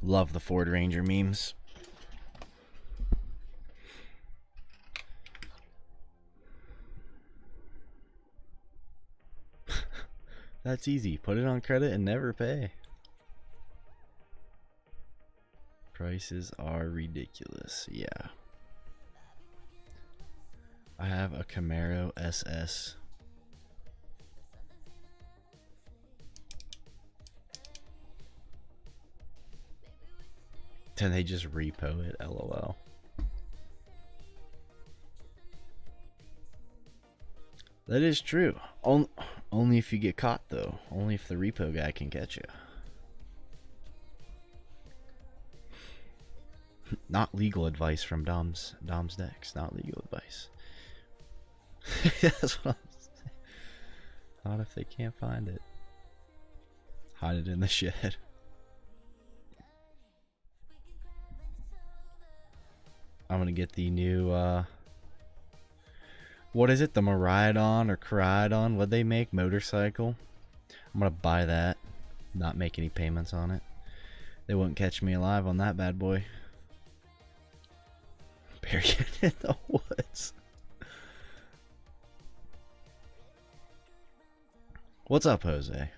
Love the Ford Ranger memes. That's easy. Put it on credit and never pay. Prices are ridiculous. Yeah. I have a Camaro SS. Then they just repo it, lol. That is true. Only if you get caught, though. Only if the repo guy can catch you. Not legal advice from Dom's Decks. Not legal advice. That's what I'm saying. Not if they can't find it. Hide it in the shed. I'm gonna get the new what is it, the Maridon or Caridon? What'd they make? Motorcycle. I'm gonna buy that, not make any payments on it. They wouldn't catch me alive on that bad boy. Bury it in the woods. What's up, Jose?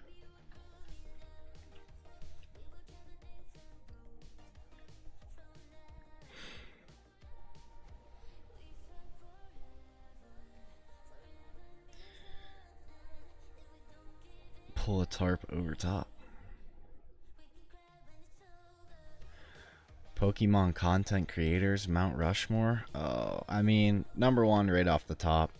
Pull a tarp over top. Pokemon content creators, Mount Rushmore. Oh, I mean, number one right off the top.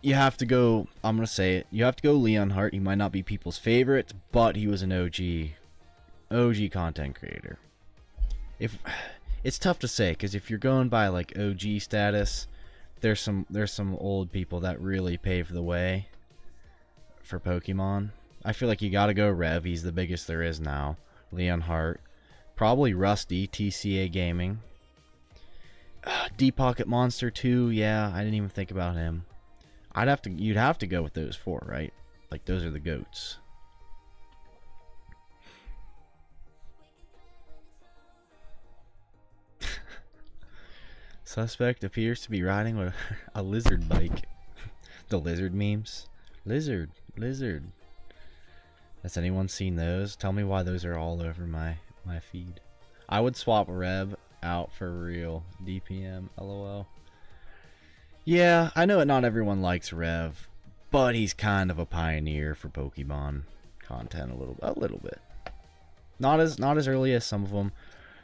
You have to go, I'm going to say it, you have to go Leonhart. He might not be people's favorite, but he was an OG content creator. It's tough to say, because if you're going by like OG status, there's some old people that really paved the way for Pokemon. I feel like you gotta go Rev. He's the biggest there is now. Leonhart. Probably Rusty, TCA Gaming. Deep Pocket Monster 2, yeah, I didn't even think about him. You'd have to go with those four, right? Like, those are the GOATs. Suspect appears to be riding with a lizard bike. The lizard memes. Lizard. Has anyone seen those? Tell me why those are all over my feed. I would swap Reb out for real. DPM, lol. Yeah, I know that not everyone likes Rev, but he's kind of a pioneer for Pokemon content a little bit. Not as early as some of them.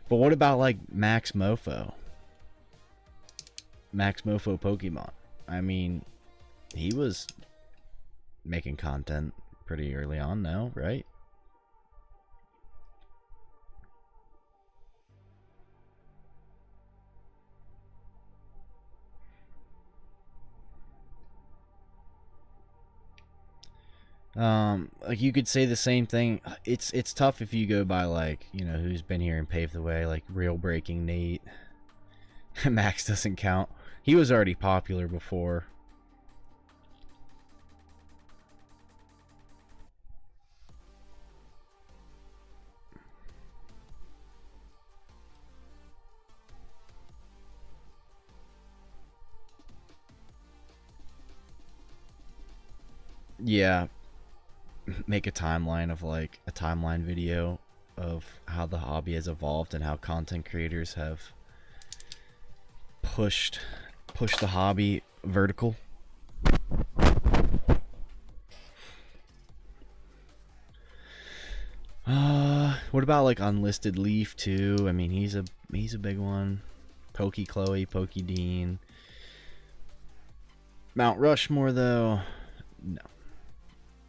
But what about like Max Mofo? Max Mofo Pokemon. I mean, he was making content pretty early on now, right? Like you could say the same thing. It's tough if you go by like, you know, who's been here and paved the way, like Real Breaking Nate. Max doesn't count. He was already popular before. Yeah, make a timeline of like a timeline video of how the hobby has evolved and how content creators have pushed the hobby vertical. What about like Unlisted Leaf too? I mean, he's a big one. Pokey Chloe, Pokey Dean. Mount Rushmore though, no.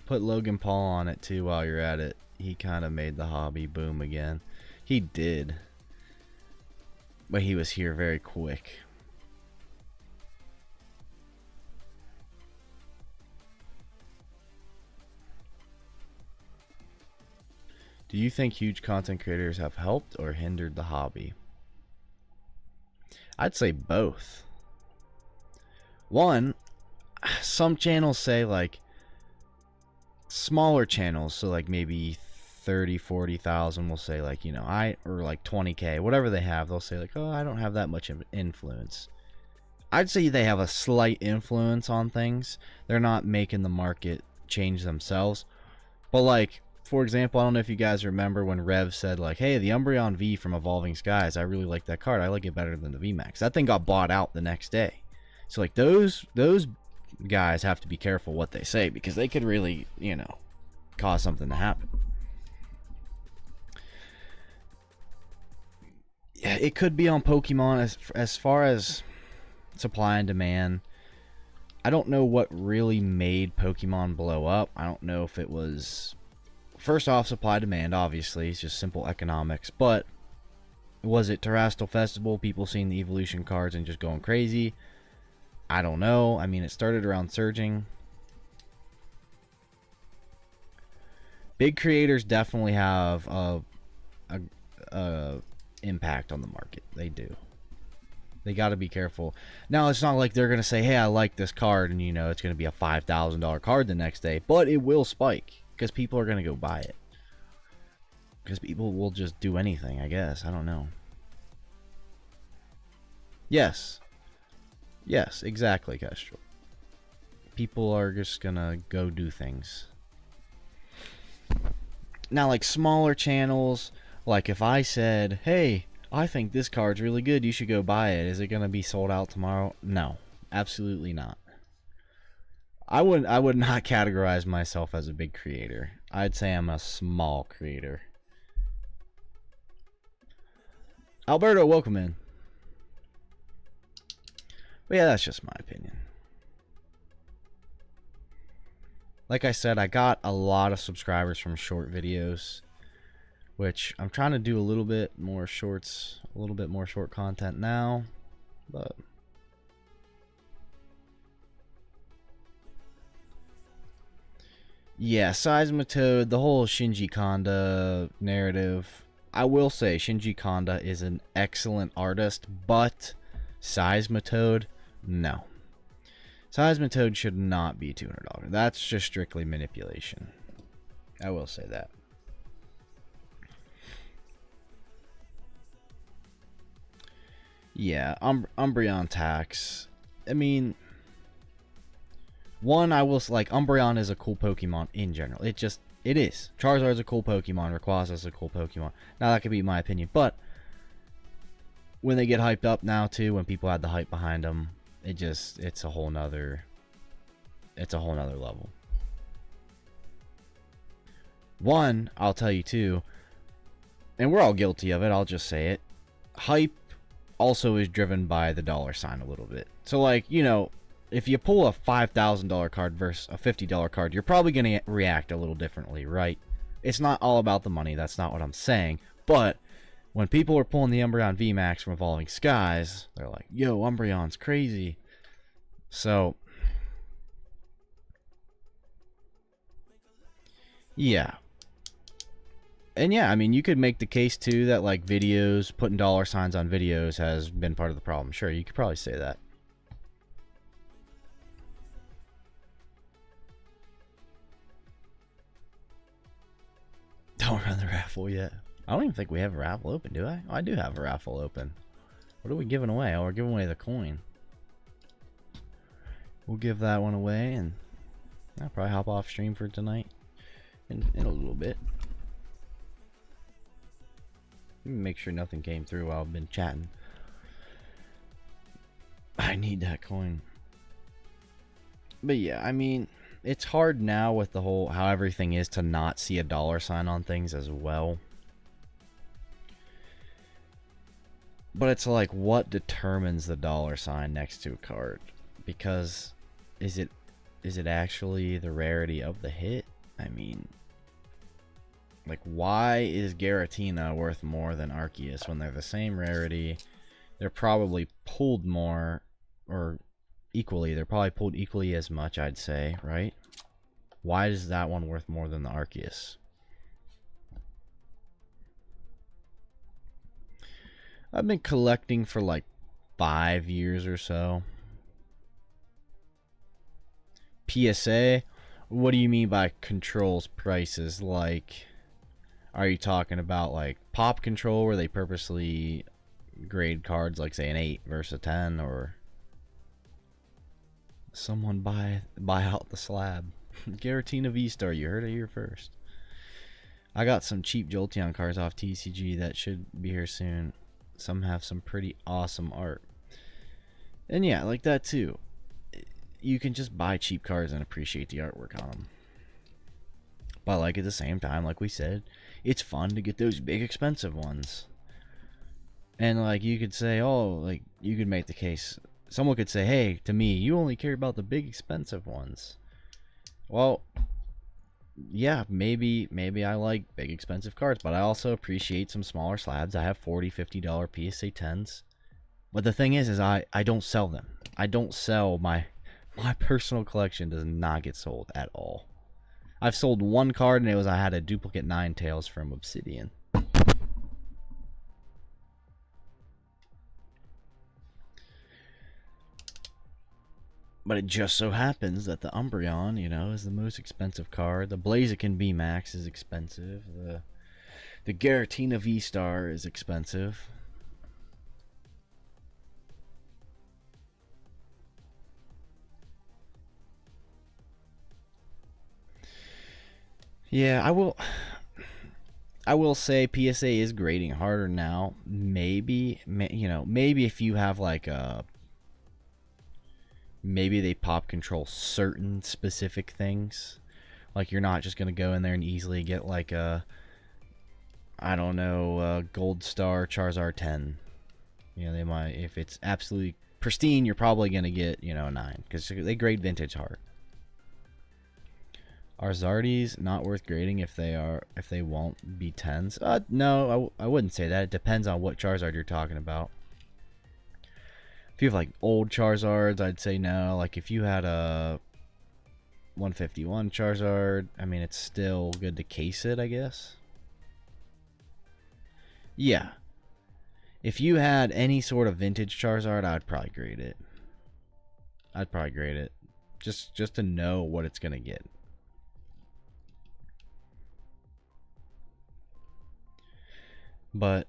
Put Logan Paul on it too while you're at it. He kind of made the hobby boom again. He did, but he was here very quick. Do you think huge content creators have helped or hindered the hobby? I'd say both. One, some channels say, like, smaller channels, so like maybe 30, 40,000 will say, like, you know, or like 20K, whatever they have, they'll say like, oh, I don't have that much influence. I'd say they have a slight influence on things. They're not making the market change themselves. But like, for example, I don't know if you guys remember when Rev said like, hey, the Umbreon V from Evolving Skies, I really like that card. I like it better than the VMAX. That thing got bought out the next day. So like those guys have to be careful what they say, because they could really, you know, cause something to happen. Yeah, it could be on Pokemon as far as supply and demand. I don't know what really made Pokemon blow up. I don't know if it was, first off, supply demand, obviously. It's just simple economics. But was it Terrestrial Festival, people seeing the evolution cards and just going crazy? I don't know. I mean, it started around Surging. Big creators definitely have a impact on the market. They do. They got to be careful. Now, it's not like they're going to say, hey, I like this card, and, you know, it's going to be a $5,000 card the next day. But it will spike, because people are going to go buy it. Because people will just do anything, I guess. I don't know. Yes. Yes, exactly, Kestrel. People are just going to go do things. Now, like, smaller channels, like if I said, hey, I think this card's really good, you should go buy it. Is it going to be sold out tomorrow? No, absolutely not. I would not categorize myself as a big creator. I'd say I'm a small creator. Alberto, welcome in. But yeah, that's just my opinion. Like I said, I got a lot of subscribers from short videos, which I'm trying to do a little bit more shorts, a little bit more short content now, but yeah, Seismitoad, the whole Shinji Kanda narrative. I will say Shinji Kanda is an excellent artist, but Seismitoad, no. Seismitoad should not be $200. That's just strictly manipulation. I will say that. Yeah, Umbreon tax. I mean, one, I will like, Umbreon is a cool Pokemon in general. It is. Charizard's a cool Pokemon. Rayquaza's a cool Pokemon. Now that could be my opinion, but when they get hyped up now too, when people had the hype behind them, it's a whole nother level. One, I'll tell you too, and we're all guilty of it, I'll just say it. Hype also is driven by the dollar sign a little bit. So like, you know, if you pull a $5,000 card versus a $50 card, you're probably going to react a little differently, right? It's not all about the money, that's not what I'm saying. But when people are pulling the Umbreon VMAX from Evolving Skies, they're like, yo, Umbreon's crazy. So, yeah. And yeah, I mean, you could make the case too that like videos, putting dollar signs on videos has been part of the problem. Sure, you could probably say that. Don't run the raffle yet. I don't even think we have a raffle open, do I? Oh, I do have a raffle open. What are we giving away? Oh, we're giving away the coin. We'll give that one away, and I'll probably hop off stream for tonight in a little bit. Make sure nothing came through while I've been chatting. I need that coin. But yeah, I mean, it's hard now with the whole how everything is to not see a dollar sign on things as well. But it's like, what determines the dollar sign next to a card? Because is it actually the rarity of the hit? I mean, like, why is Giratina worth more than Arceus when they're the same rarity? They're probably pulled more, or equally. They're probably pulled equally as much, I'd say, right? Why is that one worth more than the Arceus? I've been collecting for like 5 years or so. PSA, what do you mean by controls prices? Like, are you talking about like pop control where they purposely grade cards like say an 8 versus a 10, or someone buy out the slab? Tyranitar Vstar, you heard it here first. I got some cheap Jolteon cards off TCG that should be here soon. Some have some pretty awesome art. And yeah, like that too. You can just buy cheap cards and appreciate the artwork on them. But like at the same time, like we said, it's fun to get those big expensive ones. And like you could say, oh, like you could make the case. Someone could say, hey, to me, you only care about the big expensive ones. Well, yeah, maybe I like big expensive cards, but I also appreciate some smaller slabs. I have $40, $50 PSA 10s. But the thing is I don't sell them. I don't sell my personal collection does not get sold at all. I've sold one card, and it was I had a duplicate Ninetales from Obsidian. But it just so happens that the Umbreon, you know, is the most expensive card. The Blaziken VMAX is expensive. The Giratina Vstar is expensive. Yeah, I will say PSA is grading harder now. Maybe, you know, maybe if you have like a, maybe they pop control certain specific things. Like you're not just going to go in there and easily get like a, I don't know, a Gold Star Charizard 10. You know, they might, if it's absolutely pristine, you're probably going to get, you know, a 9. Because they grade vintage hard. Are Zardies not worth grading if they won't be 10s? No, I wouldn't say that. It depends on what Charizard you're talking about. If you have like old Charizards, I'd say no. Like if you had a 151 Charizard, I mean it's still good to case it, I guess. Yeah. If you had any sort of vintage Charizard, I'd probably grade it. Just to know what it's gonna get. But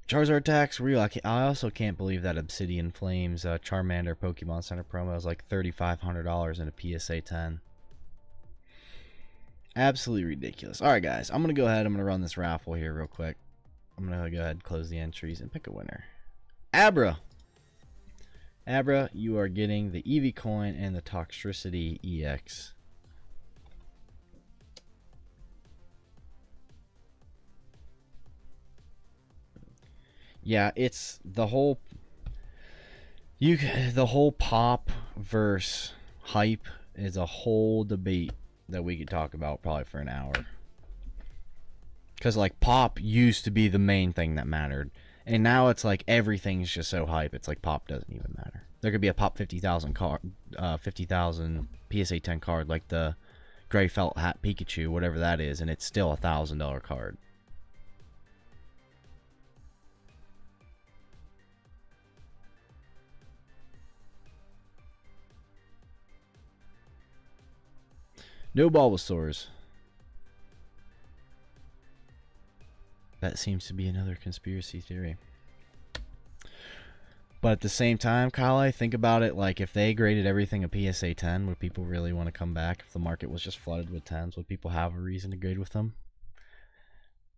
Charizard tax real. I also can't believe that Obsidian Flames Charmander Pokemon Center promo is like $3,500 in a PSA 10. Absolutely ridiculous. Alright guys, I'm going to go ahead. I'm going to run this raffle here real quick. I'm going to go ahead and close the entries and pick a winner. Abra, you are getting the Eevee coin and the Toxtricity EX. Yeah, it's the whole pop versus hype is a whole debate that we could talk about probably for an hour. Because like pop used to be the main thing that mattered, and now it's like everything's just so hype. It's like pop doesn't even matter. There could be a pop 50,000 card, 50,000 PSA 10 card like the Gray Felt Hat Pikachu, whatever that is, and it's still $1,000 card. No Bulbasaurs. That seems to be another conspiracy theory. But at the same time, Kyle, I think about it like if they graded everything a PSA 10, would people really want to come back? If the market was just flooded with 10s, would people have a reason to grade with them?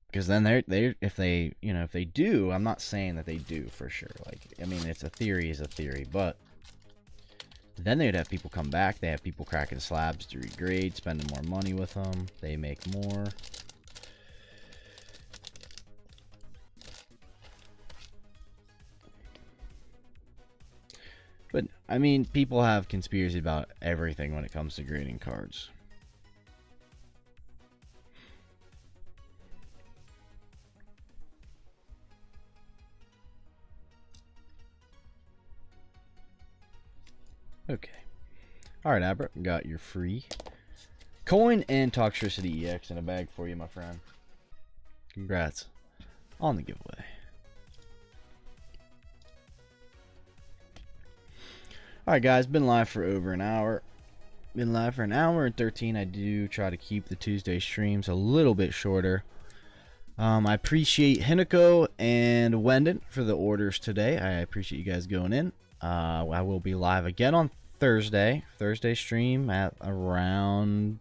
Because then if they do, I'm not saying that they do for sure. Like, I mean, it's a theory, but then they'd have people come back. They have people cracking slabs to regrade, spending more money with them. They make more. But, I mean, people have conspiracy about everything when it comes to grading cards. Okay. Alright, Abra, got your free coin and Toxtricity EX in a bag for you, my friend. Congrats on the giveaway. Alright guys, been live for over an hour. Been live for an hour and 13. I do try to keep the Tuesday streams a little bit shorter. I appreciate Hinako and Wendon for the orders today. I appreciate you guys going in. I will be live again on Thursday stream at around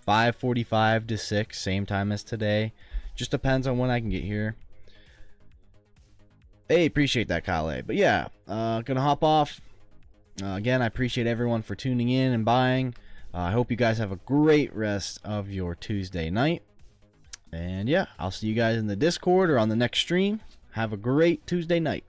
5:45 to 6, same time as today. Just depends on when I can get here. Hey, appreciate that, Kale. But yeah, gonna hop off. Again, I appreciate everyone for tuning in and buying. I hope you guys have a great rest of your Tuesday night. And yeah, I'll see you guys in the Discord or on the next stream. Have a great Tuesday night.